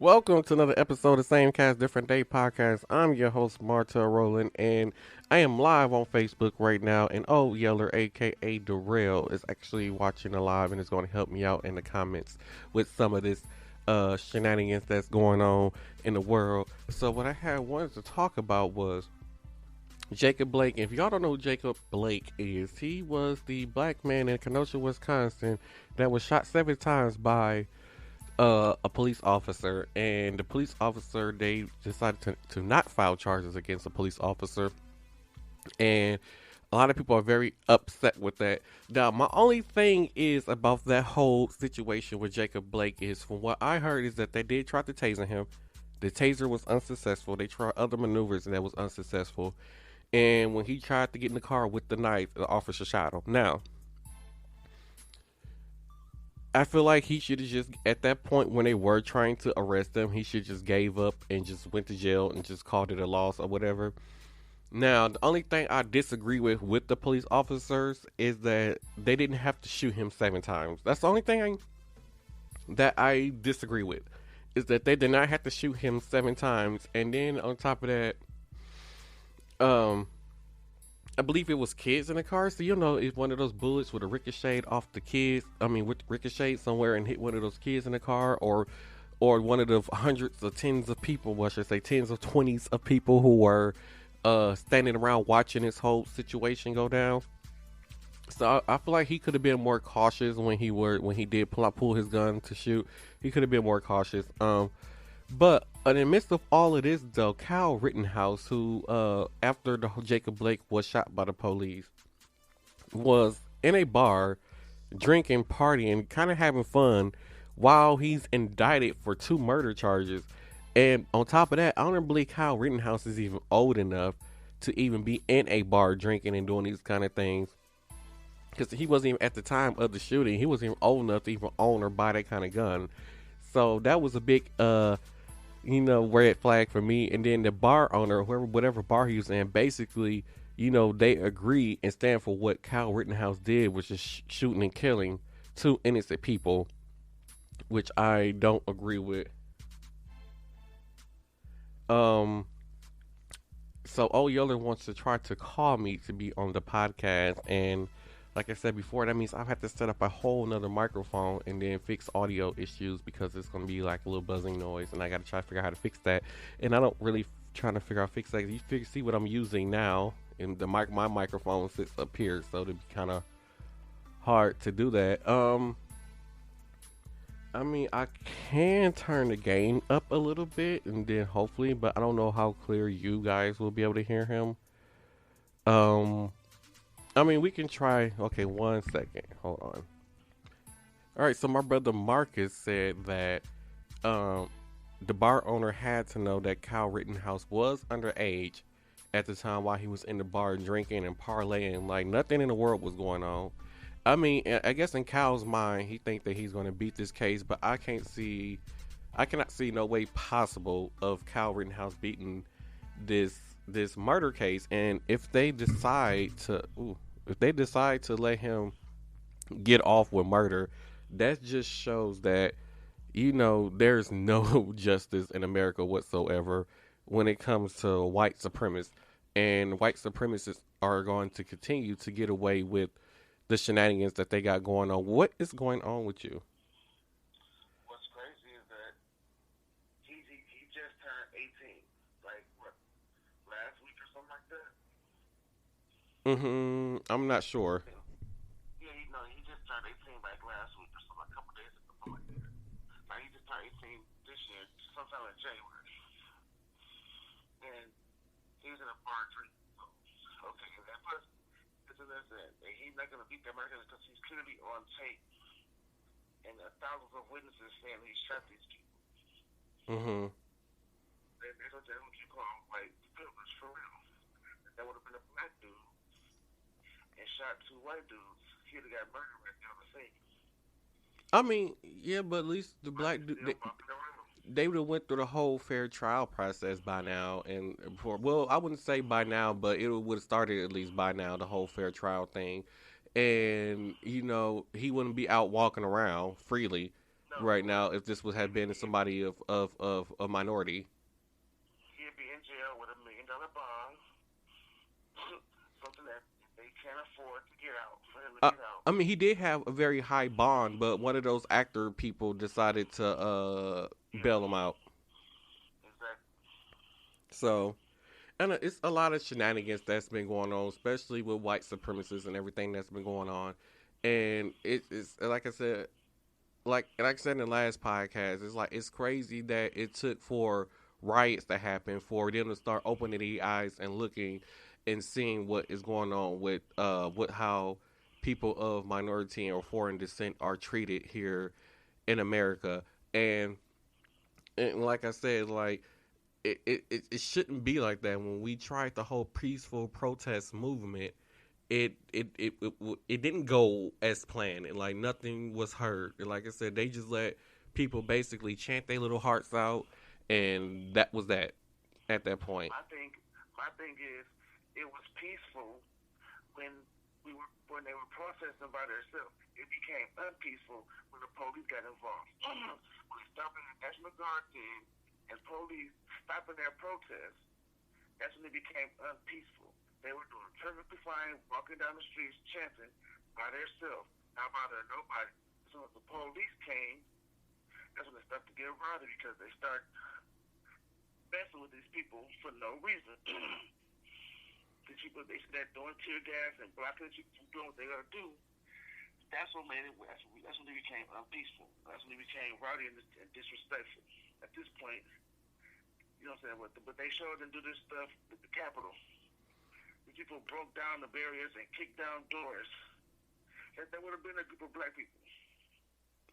Welcome to another episode of Same Cast Different Day podcast. I'm your host Marta Rowland, and I am live on Facebook right now. And Yeller, aka Darrell, is actually watching the live and is going to help me out in the comments with some of this shenanigans that's going on in the world. So what I had wanted to talk about was Jacob Blake. If y'all don't know who Jacob Blake is, he was the black man in Kenosha, Wisconsin, that was shot 7 times by a police officer, and the police officer, they decided to not file charges against the police officer, and a lot of people are very upset with that. Now, my only thing is about that whole situation with Jacob Blake is, from what I heard, is that they did try to taser him. The taser was unsuccessful. They tried other maneuvers and that was unsuccessful. And when he tried to get in the car with the knife, the officer shot him. Now, I feel like he should have just, at that point when they were trying to arrest him, he should just gave up and just went to jail and just called it a loss or whatever. Now, the only thing I disagree with the police officers is that they didn't have to shoot him 7 times. That's the only thing that I disagree with, is that they did not have to shoot him 7 times. And then on top of that, um, I believe it was kids in the car. So, if one of those bullets would have ricocheted off the kids, would ricochet somewhere and hit one of those kids in the car, or one of the hundreds or tens of people, well, I should say tens of twenties of people who were standing around watching this whole situation go down. So I feel like he could have been more cautious when he did pull his gun to shoot. He could have been more cautious. But in the midst of all of this, though, Kyle Rittenhouse, who, after the Jacob Blake was shot by the police, was in a bar, drinking, partying, kind of having fun, while he's indicted for 2 murder charges. And on top of that, I don't believe Kyle Rittenhouse is even old enough to even be in a bar drinking and doing these kind of things. Because he wasn't even, at the time of the shooting, he wasn't even old enough to even own or buy that kind of gun. So that was a big red flag for me. And then the bar owner, whatever bar he was in, basically, they agree and stand for what Kyle Rittenhouse did, which is shooting and killing 2 innocent people, which I don't agree with. So Yeller wants to try to call me to be on the podcast, and like I said before, that means I have to set up a whole nother microphone and then fix audio issues, because it's going to be like a little buzzing noise, and I got to try to figure out how to fix that. And I don't really trying to figure out fix that. See what I'm using now, and my microphone sits up here, so it'd be kind of hard to do that. I can turn the gain up a little bit, and then hopefully, but I don't know how clear you guys will be able to hear him. We can try. Okay, 1 second. Hold on. All right, so my brother Marcus said that the bar owner had to know that Kyle Rittenhouse was underage at the time while he was in the bar drinking and parlaying. Like, nothing in the world was going on. I guess in Kyle's mind, he thinks that he's going to beat this case, but I cannot see no way possible of Kyle Rittenhouse beating this murder case. And if they decide to let him get off with murder, that just shows that there's no justice in America whatsoever when it comes to white supremacists, and white supremacists are going to continue to get away with the shenanigans that they got going on. What is going on with you? What's crazy is that he just turned 18, like what, last week or something like that. I'm not sure. Yeah, he just turned 18 like last week or something, a couple days ago, something like that. Like, he just turned 18 this year, sometime in January, and he was in a bar drinking. So, okay, and that person, and he's not gonna beat that murder because he's clearly on tape, and thousands of witnesses saying he shot these people. That's what you call white privilege for real. If that would have been a black dude and shot 2 white dudes, he'd have got murdered right there on the scene. Yeah, but at least the black dude, they would have went through the whole fair trial process by now, and I wouldn't say by now, but it would have started at least by now, the whole fair trial thing, and he wouldn't be out walking around freely. No, right now if this would have been He'd, somebody of a minority. he'd be in jail with $1 million bond, something that they can't afford to get out for him to Uh, get out. I mean, he did have a very high bond, but one of those actor people decided to Yeah, bail him out. exactly. So, and it's a lot of shenanigans that's been going on, especially with white supremacists and everything that's been going on. And it's like I said, like I said in the last podcast, it's like it's crazy that it took for riots to happen for them to start opening their eyes and looking and seeing what is going on with how people of minority or foreign descent are treated here in America. And and like I said, like it shouldn't be like that. When we tried the whole peaceful protest movement, it didn't go as planned, and like nothing was heard. And like I said, they just let people basically chant their little hearts out, and that was that at that point. My thing, my thing is, it was peaceful when when they were protesting by themselves. It became unpeaceful when the police got involved. When they stopped the National Guard team and police stopping their protest, that's when it became unpeaceful. They were doing perfectly fine, walking down the streets chanting by themselves, not bothering nobody. So when the police came, that's when they started to get rowdy because they start messing with these people for no reason. These people, they start doing tear gas and blocking the people from doing what they gotta do. That's what made it. That's when they became unpeaceful. That's when they became rowdy and disrespectful. At this point, you know what I'm saying? But they showed them do this stuff with the Capitol. The people broke down the barriers and kicked down doors. That would have been a group of black people.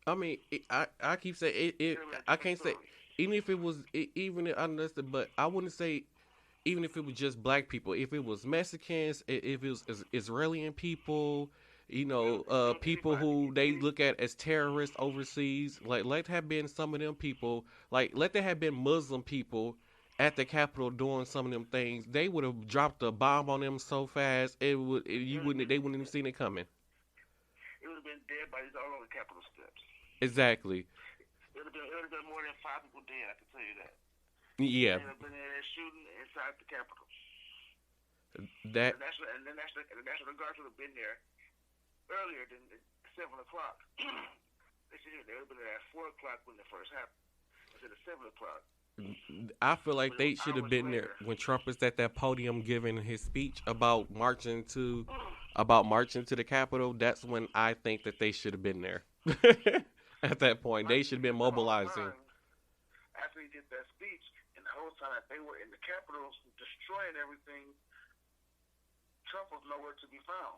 I mean, I keep saying It it. would have been a I different can't say story. even if it was even I understand, but I wouldn't say even if it was just black people. If it was Mexicans, if it was Israeli people, It was people anybody. who they look at as terrorists overseas, like let have been some of them people, like let there have been Muslim people at the Capitol doing some of them things. They would have dropped a bomb on them so fast It you would have wouldn't been. they wouldn't have seen it coming. It would have been dead bodies all over the Capitol steps. Exactly. It would have been more than 5 people dead. I can tell you that. Yeah. They would have been there shooting inside the Capitol. That And the National Guard would have been there earlier than 7 o'clock. They would have been there at 4 o'clock when it first happened instead of 7 o'clock. I feel like But it they was should have hours been there later. when Trump was at that podium giving his speech about marching to the Capitol. That's when I think that they should have been there. At that point, My they thing should have been is the whole mobilizing. time after he did that speech, and the whole time that they were in the Capitol destroying everything, Trump was nowhere to be found.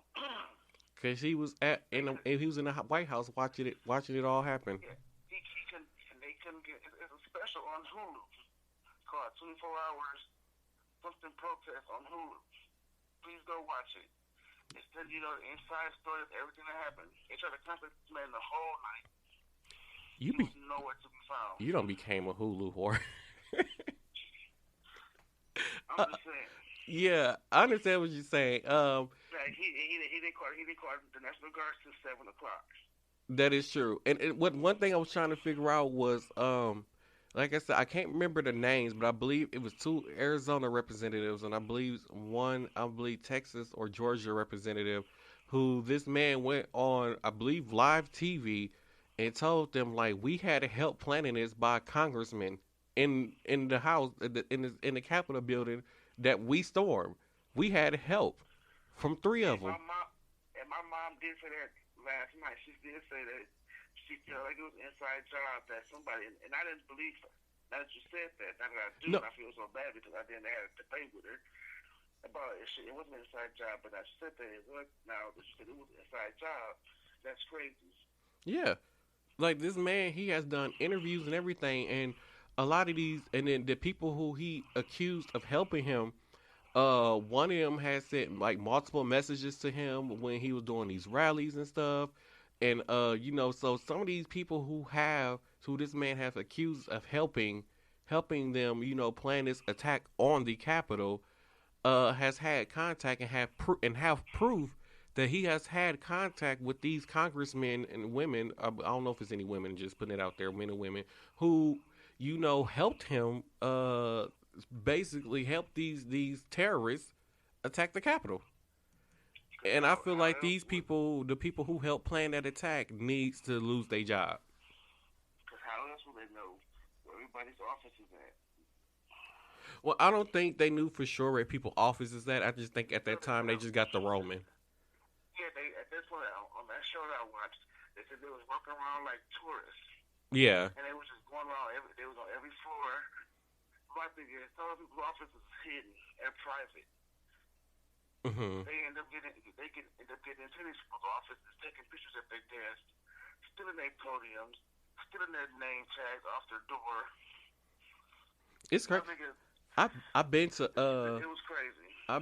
Cause he was they could, he was in the White House watching it all happen. yeah, he can, and they couldn't get. It's a special on Hulu called 24 Hours Something Protest on Hulu. Please go watch it. Instead, the inside story of everything that happened. They tried to contact this man the whole night. You He was be nowhere to be found. you don't became a Hulu whore. I'm uh, just saying. yeah, I understand what you're saying. Like he didn't call the National Guard till 7 o'clock. That is true. And what one thing I was trying to figure out was like I said, I can't remember the names, but I believe it was two Arizona representatives and I believe Texas or Georgia representative who this man went on, I believe, live TV and told them like we had help planning this by congressmen in the house in the Capitol building that we stormed. We had help from three Yeah, of them. my mom did say that last night. She did say that she felt like it was an inside job that somebody, and I didn't believe her. Now that you said that, now that I do, No, and I feel so bad because I didn't have a debate with her about it. It wasn't an inside job, but I said that it was. Now that she said it was an inside job, that's crazy. yeah. Like this man, he has done interviews and everything, and a lot of these, and then the people who he accused of helping him, one of them has sent like multiple messages to him when he was doing these rallies and stuff, and so some of these people who this man has accused of helping them, plan this attack on the Capitol, has had contact and have proof that he has had contact with these congressmen and women. I don't know if it's any women, just putting it out there, men and women who helped him. Basically helped these terrorists attack the Capitol. Because And I feel how like else these would, people, the people who helped plan that attack, needs to lose their job. because how else would they know where everybody's office is at? Well, I don't think they knew for sure where people's office is at. I just think at No, that time they just got the Roman. yeah, they at this point on that show that I watched, they said they was walking around like tourists, Yeah. and they was just going around. They was on every floor. My thing is, some of people's offices is hidden and private. Hmm. They can end up getting into these people's offices, taking pictures at their desk, stealing their podiums, stealing their name tags off their door. It's My crazy. thing is, I've been to it was crazy. I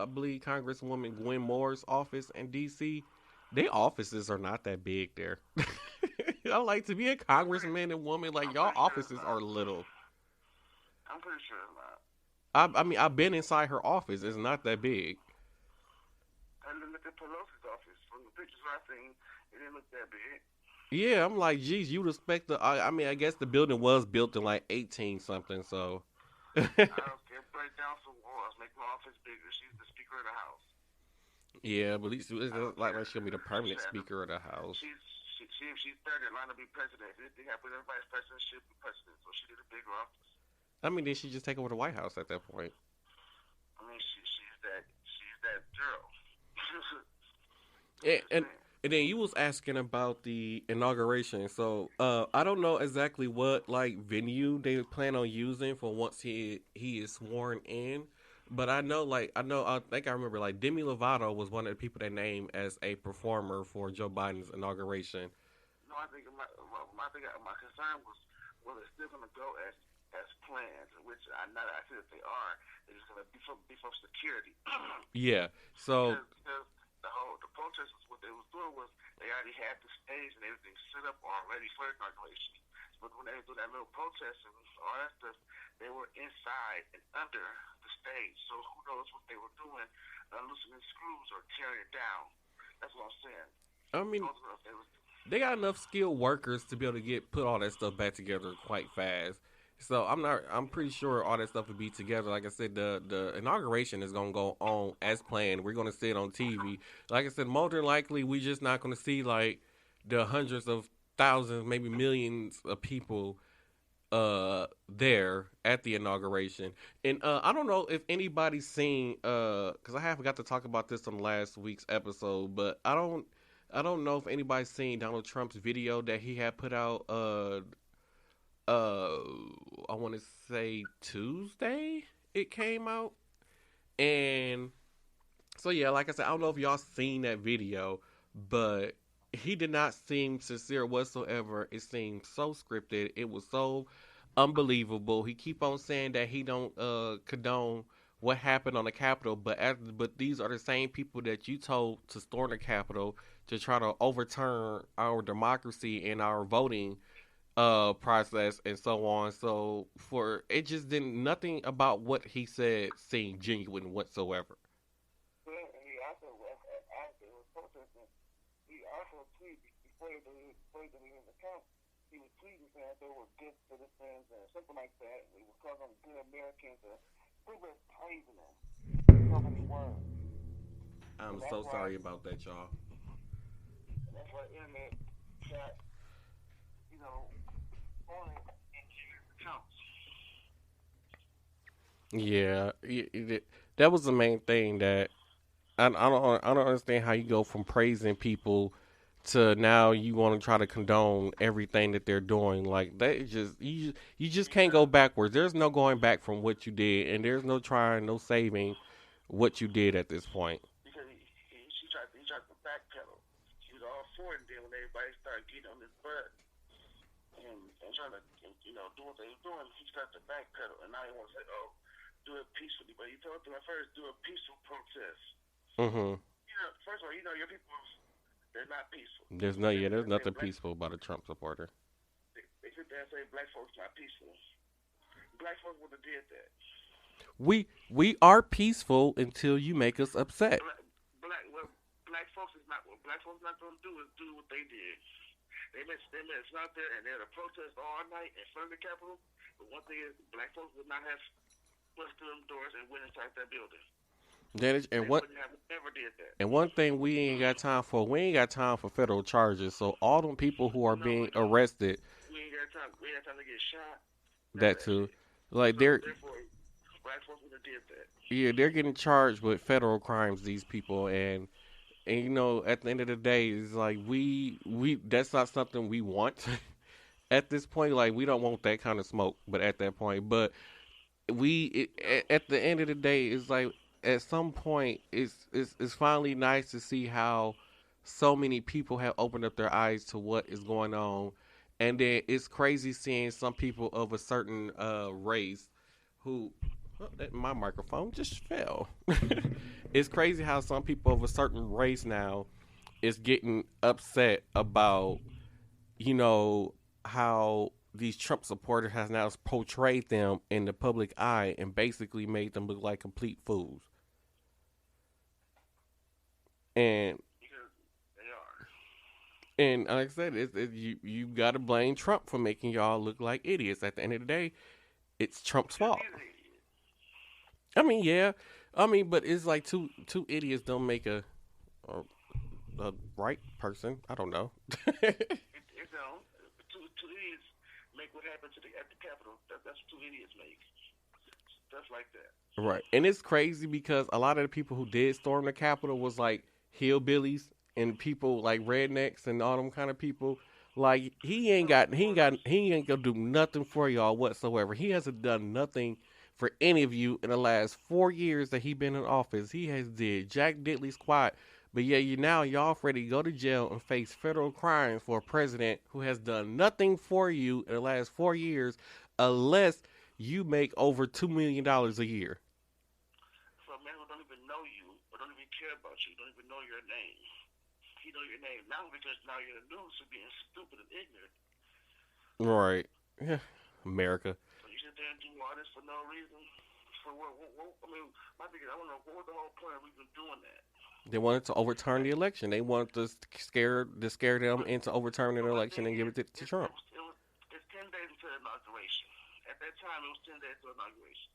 believe Congresswoman Gwen Moore's office in D.C. Their offices are not that big there. I like to be a congressman and woman like I'm y'all pretty sure it's offices not. are little. I'm pretty sure it's not. I mean I've been inside her office. It's not that big. And then look at Pelosi's office. From the pictures I've seen, it didn't look that big. Yeah, I'm like, geez, you respect the. I mean, I guess the building was built in like 18 something, so. I don't care. Break down some walls, make my office bigger. She's the Speaker of the House. Yeah, but at least it's I don't like care. she'll be the She permanent had speaker of the house. if she's third in line to be president, if anything happens, everybody's president should be president. So she did a bigger office. I mean, then she just take over the White House at that point. I mean, she's that girl. I'm And, just and saying. and then you was asking about the inauguration. So I don't know exactly what like venue they plan on using for once he is sworn in. But I think I remember like Demi Lovato was one of the people they named as a performer for Joe Biden's inauguration. No, I think my concern was whether it's still going to go as planned, which I not I see that they are. They're just going to beef up security. Yeah. So Because the protesters, what they was doing was they already had the stage and everything set up already for inauguration. But when they do that little protest and all that stuff, they were inside and under the stage. So who knows what they were doing, loosening screws or tearing it down. That's what I'm saying. I Who mean, knows what they was doing. they got enough skilled workers to be able to put all that stuff back together quite fast. So I'm pretty sure all that stuff will be together. Like I said, the inauguration is gonna go on as planned. We're gonna see it on TV. Like I said, more than likely we just not gonna see like the hundreds of thousands, maybe millions of people there at the inauguration. And I don't know if anybody's seen because I haven't got to talk about this on last week's episode, but I don't know if anybody's seen Donald Trump's video that he had put out uh I want to say Tuesday it came out. And so yeah, like I said, I don't know if y'all seen that video, but he did not seem sincere whatsoever. It seemed so scripted. It was so unbelievable. He keep on saying that he don't condone what happened on the Capitol, but these are the same people that you told to storm the Capitol to try to overturn our democracy and our voting process and so on. So for it just didn't nothing about what he said seemed genuine whatsoever. Well, he also, after he was protesting, he also tweeted before he deleted the account, he was tweeting saying that they were good citizens and something like that. He was calling them good Americans. He was praising them. So many words. And I'm that's so why, sorry about that, y'all. internet got, on it and his accounts. Yeah, that was the main thing that I don't understand how you go from praising people to now you want to try to condone everything that they're doing. Like that is just you just can't go Because backwards. There's no going back from what you did, and there's no trying, no saving what you did at this point. because he tried to backpedal. He was all for it, and then when everybody started getting on his butt and trying to do what they were doing, he started to backpedal, and now he wants to say, oh, do it peacefully. But he told them at first, do a peaceful protest. Hmm. First of all, your people, they're not peaceful. There's They say nothing black, peaceful about a Trump supporter. they sit there and say black folks not peaceful. Black folks would have did that. We are peaceful until you make us upset. Black, black, well, black folks not gonna do is do what they did. They may sit out there and they had a protest all night in front of the Capitol. But one thing is, black folks would not have pushed through them doors and went inside that building. That is, They wouldn't have never did that. and one thing we ain't got time for. We ain't got time for federal charges. So all them people who are No, being we don't. arrested, We ain't got time. We ain't got time to get shot. None of that that too, shit. like So they're therefore, black folks would have did that. yeah, they're getting charged with federal crimes. These people, and you know, at the end of the day, it's like we that's not something we want at this point. Like we don't want that kind of smoke, but at that point, but at the end of the day, it's like at some point, it's finally nice to see how so many people have opened up their eyes to what is going on, and then it's crazy seeing some people of a certain race who. Oh, my microphone just fell. It's crazy how some people of a certain race now is getting upset about, you know, how these Trump supporters has now portrayed them in the public eye and basically made them look like complete fools. And Because they are. and like I said, you got to blame Trump for making y'all look like idiots. At the end of the day, it's Trump's Because fault. he's an idiot. I mean, yeah, I mean, but it's like two idiots don't make a, a right person. I don't know. It's two idiots make what happened at the Capitol. That's what two idiots make. Stuff like that. Right. And it's crazy because a lot of the people who did storm the Capitol was like hillbillies and people like rednecks and all them kind of people. Like he ain't gonna do nothing for y'all whatsoever. He hasn't done nothing for any of you in the last 4 years that he been in office. He has did Jack Diddley squat. But yeah, y'all ready to go to jail and face federal crimes for a president who has done nothing for you in the last 4 years unless you make over $2 million a year. For a man who don't even know you or don't even care about you, don't even know your name. He know your name now because now you're in the news for being stupid and ignorant. Right. Yeah. America. So you sit there and do all this for no reason. For what I mean, my thing is, I don't know what was the whole point of even doing that. They wanted to overturn the election. They wanted to scare them into overturning the But my election thing and give is, it to Trump. it's 10 days until inauguration. At that time, it was 10 days to inauguration.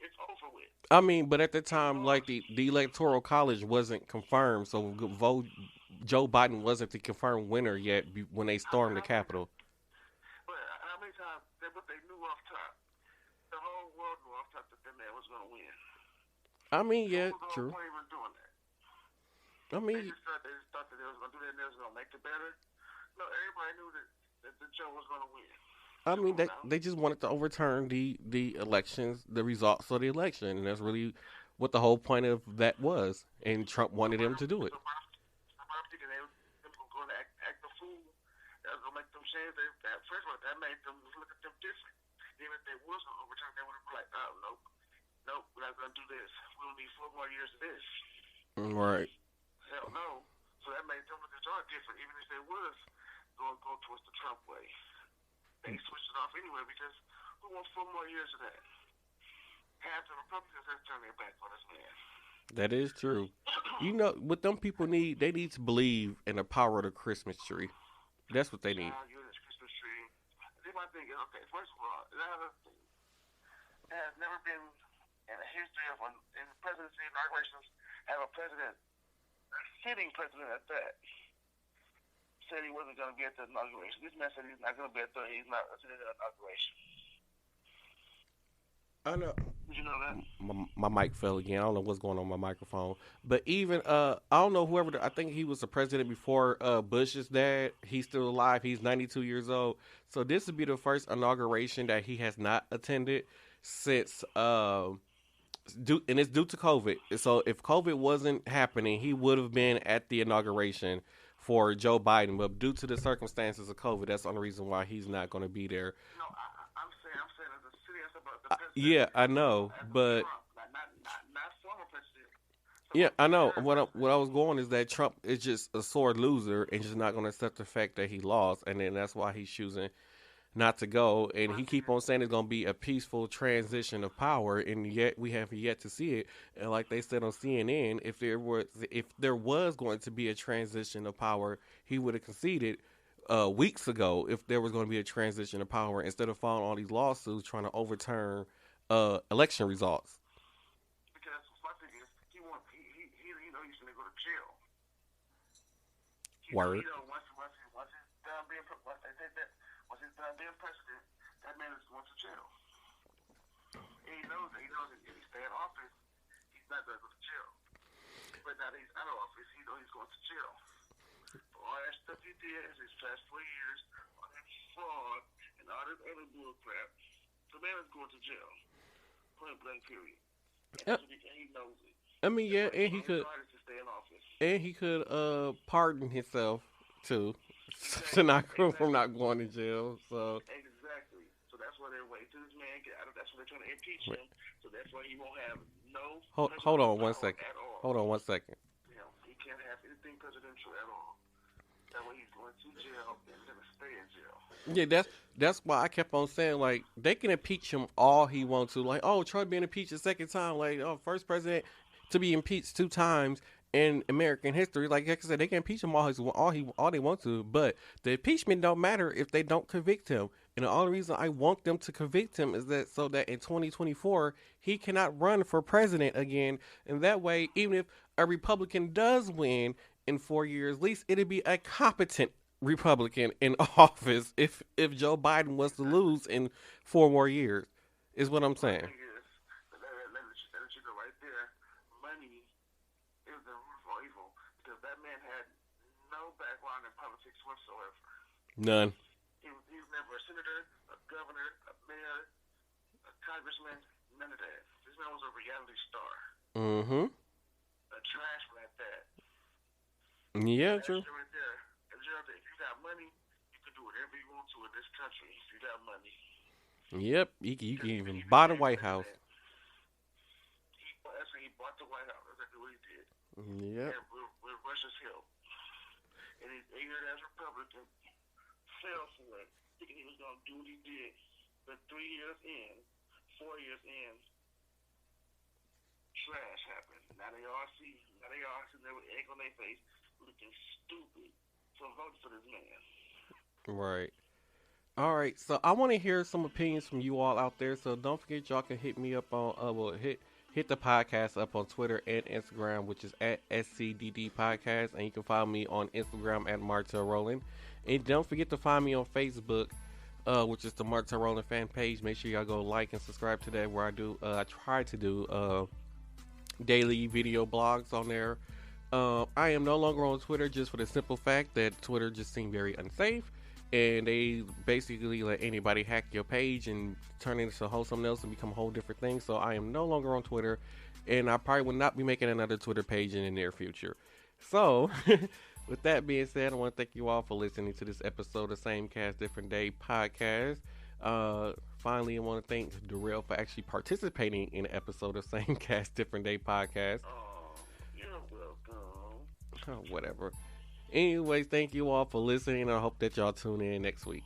It's over with. I mean, but at the He time, like lost. the electoral college wasn't confirmed, so vote Joe Biden wasn't the confirmed winner yet when they stormed the How many, Capitol. but how many times what they knew off top? The whole world knew off top that that man was going to win. I mean, So yeah, what was the whole true. point of even doing that? I mean, They just thought that they was going to do that and they was going to make it better. No, everybody knew that the Joe was going to win. I Come mean, on now. they just wanted to overturn the elections, the results of the election, and that's really what the whole point of that was. And Trump So wanted why, them to do it. so why I'm thinking they were going to act a fool. That was going to make them change. First of all, that made them look at them different. Even if they was going to overturn, they would have been like, oh, nope, nope, we're not going to do this. We'll need 4 more years of this. Right. Hell no. So that made them look at y'all different, even if they was going to go towards the Trump way. They switched it off anyway because who wants 4 more years of that? Half the Republicans have turned their back on this man. That is true. You know what them people need? They need to believe in the power of the Christmas tree. That's what they need. Child, you're this Christmas tree. Then my thing is, okay, first of all, there has never been in the history of in presidency inaugurations have a president, a sitting president at that, said he wasn't going to be at the inauguration. This man said he's not going to be at he's not attending the inauguration. I know. Did you know that? My mic fell again. I don't know what's going on with my microphone. But even I don't know whoever I think he was the president before Bush's dad. He's still alive. He's 92 years old. So this would be the first inauguration that he has not attended since and it's due to COVID. So if COVID wasn't happening, he would have been at the inauguration for Joe Biden. But due to the circumstances of COVID, that's the only reason why he's not going to be there. No, I'm saying as a city, as about the president. Yeah, I know, but Trump, not former president. yeah, I know. What I was going is that Trump is just a sore loser and just not going to accept the fact that he lost, and then that's why he's choosing not to go, and My he thing keep is, on saying it's gonna be a peaceful transition of power, and yet we have yet to see it. And like they said on CNN, if there was going to be a transition of power, he would have conceded weeks ago if there was going to be a transition of power instead of filing all these lawsuits trying to overturn election results. because my thing is, he know he's gonna go to jail. Word. Once he's done being once they said that once he's done being president, that man is going to jail. And he knows that. He knows that if he stay in office, he's not gonna go to jail. But now that he's out of office, he knows he's going to jail. For all that stuff he did in his past 4 years, all that fraud and all this other bull crap, the man is going to jail. Point blank period. And Yep. that's what he knows it. I mean, That's yeah, why he's working hard to stay in office. and he could pardon himself too, to Exactly. not from Exactly. not going to jail. So Exactly. So that's why they're waiting till this man get out of. That's why they're trying to impeach him. So that's why he won't have no hold presidential on one power second. at all. Hold on one second. You know, he can't have anything presidential at all. That way he's going to jail and gonna stay in jail. Yeah, that's why I kept on saying like they can impeach him all he wants to. Like, oh, Trump being impeached a second time. Like, oh, first president to be impeached 2 times in American history. Like I said, they can impeach him all they want to. But the impeachment don't matter if they don't convict him. And the only reason I want them to convict him is that so that in 2024 he cannot run for president again. And that way, even if a Republican does win in 4 years, at least it'd be a competent Republican in office if Joe Biden was to lose in 4 more years, is what I'm My saying. thing is, let you know right there, money is the root of all evil because that man had no background in politics whatsoever. None. He was never a senator, a governor, a mayor, a congressman, none of that. This man was a reality star, Mm-hmm. a trash man at that. Yeah, That's true. it right there. If you got money, you can do whatever you want to in this country if you got money. Yep. You can Because even he buy the became White House. president. That's when he bought the White House. That's exactly what he did. Yep. And with Russia's help. And his ignorant as Republican fell for it, thinking he was going to do what he did. But 3 years in, 4 years in, trash happened. Now they all sitting there with egg on their face, looking stupid for voting for this man. Right. All right. So I want to hear some opinions from you all out there. So don't forget, y'all can hit me up on hit the podcast up on Twitter and Instagram, which is at SCDD Podcast, and you can follow me on Instagram at Martel Roland. And don't forget to find me on Facebook, which is the Martel Roland fan page. Make sure y'all go like and subscribe to that, where I try to do daily video blogs on there. I am no longer on Twitter just for the simple fact that Twitter just seemed very unsafe, and they basically let anybody hack your page and turn it into something else and become a whole different thing. So I am no longer on Twitter, and I probably will not be making another Twitter page in the near future. So, with that being said, I want to thank you all for listening to this episode of Same Cast Different Day podcast. Finally, I want to thank Darrell for actually participating in an episode of Same Cast Different Day podcast. Oh, you're welcome. Whatever. Anyways, thank you all for listening. I hope that y'all tune in next week.